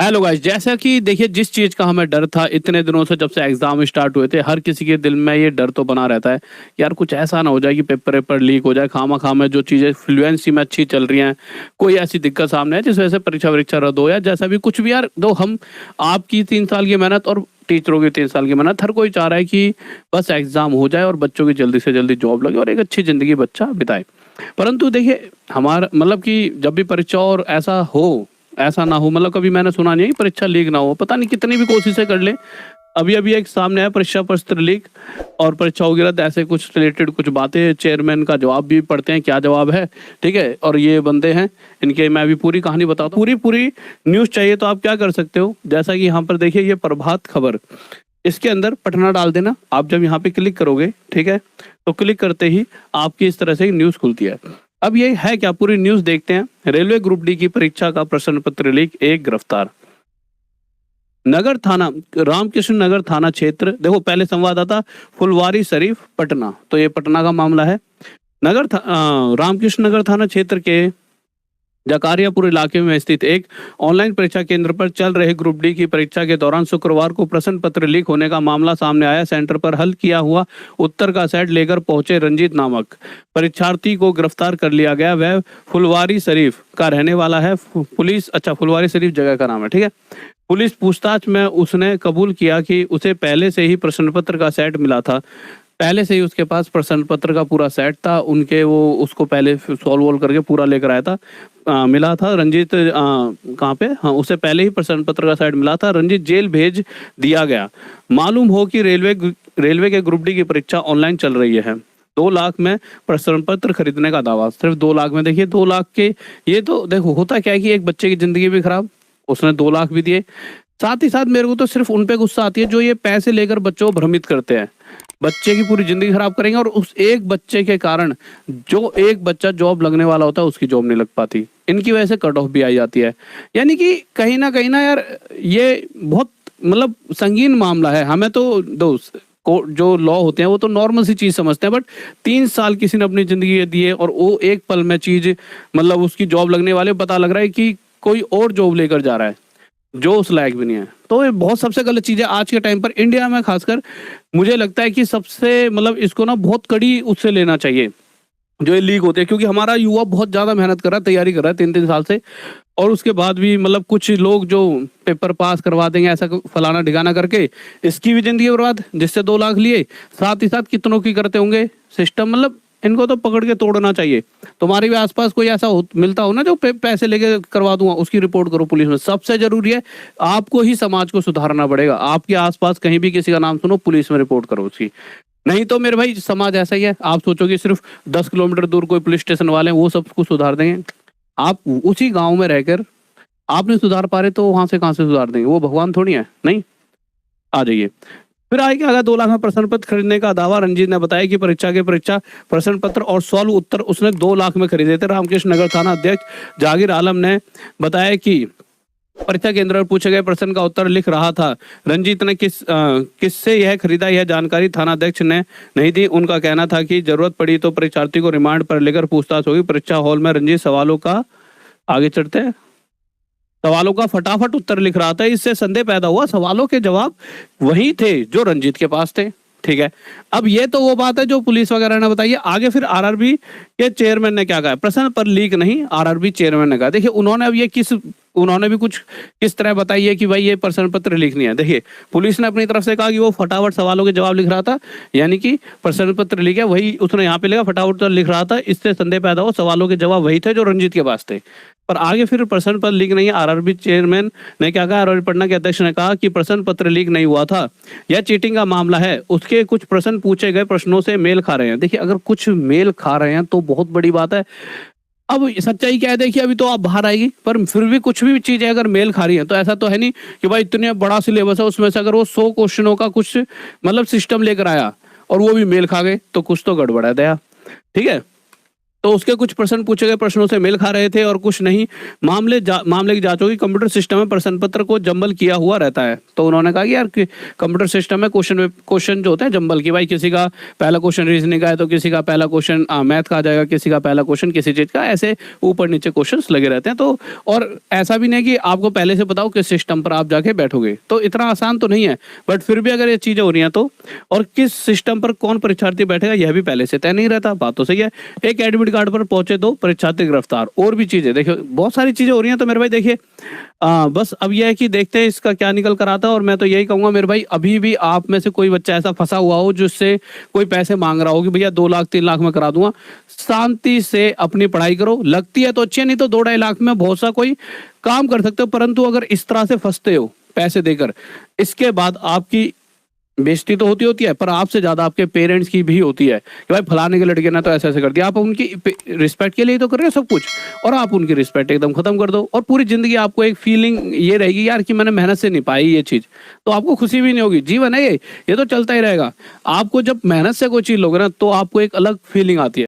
Hello guys, जैसा कि देखिए जिस चीज़ का हमें डर था इतने दिनों से, जब से एग्जाम स्टार्ट हुए थे, हर किसी के दिल में ये डर तो बना रहता है। यार कुछ ऐसा ना हो जाए कि पेपर वेपर लीक हो जाए, खामा में जो चीज़ें फ्लुएंसी में अच्छी चल रही हैं, कोई ऐसी दिक्कत सामने है जिस वजह से परीक्षा वरीक्षा रद्द हो, या जैसा भी कुछ भी। यार दो हम आपकी 3 साल की मेहनत और टीचरों की 3 साल की मेहनत, हर कोई चाह रहा है कि बस एग्जाम हो जाए और बच्चों की जल्दी से जल्दी जॉब लगे और एक अच्छी ज़िंदगी बच्चा बिताए। परंतु देखिए हमारा मतलब कि जब भी परीक्षा और ऐसा ना हो, मतलब कभी मैंने सुना नहीं है कि परीक्षा लीक ना हो। पता नहीं कितनी भी कोशिशें कर ले, अभी अभी एक सामने आया परीक्षा पत्र लीक और परीक्षा वगैरह तो ऐसे कुछ रिलेटेड कुछ बातें, चेयरमैन का जवाब भी पढ़ते हैं, क्या जवाब है, ठीक है। और ये बंदे हैं इनके, मैं अभी पूरी कहानी बताता हूँ। पूरी न्यूज़ चाहिए तो आप क्या कर सकते हो, जैसा कि यहाँ पर देखिए ये प्रभात खबर, इसके अंदर पटना डाल देना। आप जब यहाँ पे क्लिक करोगे, ठीक है, तो क्लिक करते ही आपकी इस तरह से न्यूज़ खुलती है। अब ये है क्या, पूरी न्यूज़ देखते हैं। रेलवे ग्रुप डी की परीक्षा का प्रश्न पत्र लीक, एक गिरफ्तार। नगर थाना, रामकृष्ण नगर थाना क्षेत्र, देखो पहले संवाददाता फुलवारी शरीफ पटना, तो ये पटना का मामला है। रामकृष्ण नगर थाना क्षेत्र के जकारियापुर इलाके में स्थित एक ऑनलाइन परीक्षा केंद्र पर चल रहे ग्रुप डी की परीक्षा के दौरान शुक्रवार को प्रश्न पत्र लीक होने का मामला सामने आया। सेंटर पर हल किया हुआ उत्तर का सेट लेकर पहुंचे रंजीत नामक परीक्षार्थी को गिरफ्तार कर लिया गया। वह फुलवारी शरीफ का रहने वाला है। फुलवारी शरीफ जगह का नाम है, ठीक है। पुलिस पूछताछ में उसने कबूल किया कि उसे पहले से ही प्रश्न पत्र का सेट मिला था। पहले से ही उसके पास प्रश्न पत्र का पूरा सेट था, उनके वो उसको पहले सॉल्व करके पूरा लेकर आया था। मिला था रंजीत कहाँ पे, हाँ, उसे पहले ही प्रश्न पत्र का सेट मिला था। रंजीत जेल भेज दिया गया। मालूम हो कि रेलवे के ग्रुप डी की परीक्षा ऑनलाइन चल रही है। 2 लाख में प्रश्न पत्र खरीदने का दावा, सिर्फ 2 लाख में। देखिए 2 लाख के, ये तो देखो होता क्या है कि एक बच्चे की जिंदगी भी खराब, उसने 2 लाख भी दिए। साथ ही साथ मेरे को तो सिर्फ उन पे गुस्सा आती है जो ये पैसे लेकर बच्चों को भ्रमित करते हैं, बच्चे की पूरी जिंदगी खराब करेंगे। और उस एक बच्चे के कारण जो एक बच्चा जॉब लगने वाला होता है उसकी जॉब नहीं लग पाती, इनकी वजह से कट ऑफ भी आई जाती है। यानी कि कहीं ना यार ये बहुत मतलब संगीन मामला है। हमें तो दोस्त जो लॉ होते हैं वो तो नॉर्मल सी चीज समझते हैं, बट 3 साल किसी ने अपनी जिंदगी दिए और वो एक पल में चीज मतलब उसकी जॉब लगने वाले, पता लग रहा है कि कोई और जॉब लेकर जा रहा है जो उस लायक भी नहीं है। तो ये बहुत सबसे गलत चीज़ है आज के टाइम पर इंडिया में खासकर। मुझे लगता है कि सबसे मतलब इसको ना बहुत कड़ी उससे लेना चाहिए जो ये लीक होते हैं, क्योंकि हमारा युवा बहुत ज़्यादा मेहनत कर रहा है, तैयारी कर रहा है 3-3 साल से, और उसके बाद भी मतलब कुछ लोग जो पेपर पास करवा देंगे ऐसा फलाना ठिकाना करके इसकी भी जिंदगी बर्बाद, जिससे 2 लाख लिए। साथ ही साथ कितनों की करते होंगे सिस्टम, मतलब इनको तो पकड़ के तोड़ना चाहिए। तुम्हारे भी आसपास कोई ऐसा मिलता हो ना जो पैसे लेके करवा दूंगा, उसकी रिपोर्ट करो पुलिस में। सबसे जरूरी है आपको ही समाज को सुधारना पड़ेगा। आपके आसपास कहीं भी किसी का नाम सुनो, पुलिस में रिपोर्ट करो उसकी। नहीं तो मेरे भाई समाज ऐसा ही है, आप सोचो कि सिर्फ 10 किलोमीटर दूर कोई पुलिस स्टेशन वाले हैं वो सब कुछ सुधार देंगे। आप उसी गाँव में रहकर आप नहीं सुधार पा रहे तो वहां से कहाँ से सुधार देंगे, वो भगवान थोड़ी है। नहीं, आ जाइए। फिर आगे 2 लाख में प्रश्न पत्र खरीदने का दावा। रंजीत ने बताया कि परीक्षा प्रश्न पत्र और सॉल्व उत्तर उसने 2 लाख में खरीदे थे। रामकृष्ण नगर थाना अध्यक्ष जागीर आलम ने बताया कि परीक्षा केंद्र पर पूछे गए प्रश्न का उत्तर लिख रहा था। रंजीत ने किससे यह खरीदा, यह जानकारी थाना अध्यक्ष ने नहीं दी। उनका कहना था कि जरूरत पड़ी तो परीक्षार्थी को रिमांड पर लेकर पूछताछ होगी। परीक्षा हॉल में रंजीत सवालों का, आगे चढ़ते हैं, सवालों का फटाफट उत्तर लिख रहा था। इससे संदेह पैदा हुआ सवालों के जवाब वही थे जो रंजीत के पास थे, ठीक है। अब ये तो वो बात है जो पुलिस वगैरह ने बताई है। आगे फिर आरआरबी के चेयरमैन ने क्या कहा, प्रश्न पर लीक नहीं, आरआरबी चेयरमैन ने कहा। देखिए उन्होंने अब ये उन्होंने भी कुछ किस तरह बताई है कि भाई ये प्रश्न पत्र लीक नहीं है। देखिए पुलिस ने अपनी तरफ से कहा कि वो फटाफट सवालों के जवाब लिख रहा था, यानी कि प्रश्न पत्र लीक है, वही उसने यहाँ पे लिखा फटाफट लिख रहा था। इससे संदेह पैदा हो सवालों के जवाब वही थे जो रंजीत के पास थे। पर आगे फिर प्रश्न पत्र लीक नहीं है, आरआरबी चेयरमैन ने क्या कहा, आरआरबी पटना के अध्यक्ष ने कहा कि प्रश्न पत्र लीक नहीं हुआ था, यह चीटिंग का मामला है। उसके कुछ प्रश्न पूछे गए प्रश्नों से मेल खा रहे हैं। देखिए अगर कुछ मेल खा रहे हैं तो बहुत बड़ी बात है। अब सच्चाई क्या है, देखिए अभी तो आप बाहर आएगी, पर फिर भी कुछ भी चीजें अगर मेल खा रही है तो ऐसा तो है नहीं कि भाई इतने बड़ा सिलेबस है उसमें से अगर वो 100 क्वेश्चनों का कुछ मतलब सिस्टम लेकर आया और वो भी मेल खा गए तो कुछ तो गड़बड़ है दया, ठीक है। तो उसके कुछ प्रश्न पूछे गए प्रश्नों से मेल खा रहे थे और कुछ नहीं। मामले की जांच होगी। कंप्यूटर सिस्टम में प्रश्न पत्र को जंबल किया हुआ रहता है। तो उन्होंने कहा कि यार कंप्यूटर सिस्टम में क्वेश्चन जो होते हैं जंबल की, भाई किसी का पहला क्वेश्चन रीजनिंग का है तो किसी का पहला क्वेश्चन मैथ का आ जाएगा, किसी का पहला क्वेश्चन किसी चीज का, ऐसे ऊपर नीचे क्वेश्चन लगे रहते हैं। तो और ऐसा भी नहीं कि आपको पहले से बताओ किस सिस्टम पर आप जाके बैठोगे, तो इतना आसान तो नहीं है। बट फिर भी अगर ये चीजें हो रही हैं तो, और किस सिस्टम पर कौन परीक्षार्थी बैठेगा यह भी पहले से तय नहीं रहता। बात तो सही है। एक एडमिट कार्ड पर पहुंचे तो परीक्षार्थी गिरफ्तार, और भी चीजें देखिए, बहुत सारी चीजें हो रही हैं। तो मेरे भाई देखिए, बस अब यह है कि देखते हैं इसका क्या निकल कर आता है। और मैं तो यही कहूंगा मेरे भाई, अभी भी आप में से कोई बच्चा ऐसा फंसा हुआ हो जिससे कोई पैसे मांग रहा हो कि भैया 2 लाख 3 लाख में करा दूंगा, शांति से अपनी पढ़ाई करो। लगती है तो अच्छी है, नहीं तो 2-2.5 लाख में बहुत सा कोई काम कर सकते हो। परंतु अगर इस तरह से फंसते हो पैसे देकर, इसके बाद आपकी बेइज्जती तो होती है, पर आपसे ज्यादा आपके पेरेंट्स की भी होती है कि भाई फलाने के लड़के ने तो ऐसे ऐसे कर दिया। आप उनकी रिस्पेक्ट के लिए तो कर रहे हो सब कुछ, और आप उनकी रिस्पेक्ट एकदम खत्म कर दो। और पूरी जिंदगी आपको एक फीलिंग ये रहेगी यार कि मैंने मेहनत से नहीं पाई ये चीज, तो आपको खुशी भी नहीं होगी। जीवन है ये तो चलता ही रहेगा। आपको जब मेहनत से कोई चीज लोगे ना तो आपको एक अलग फीलिंग आती है।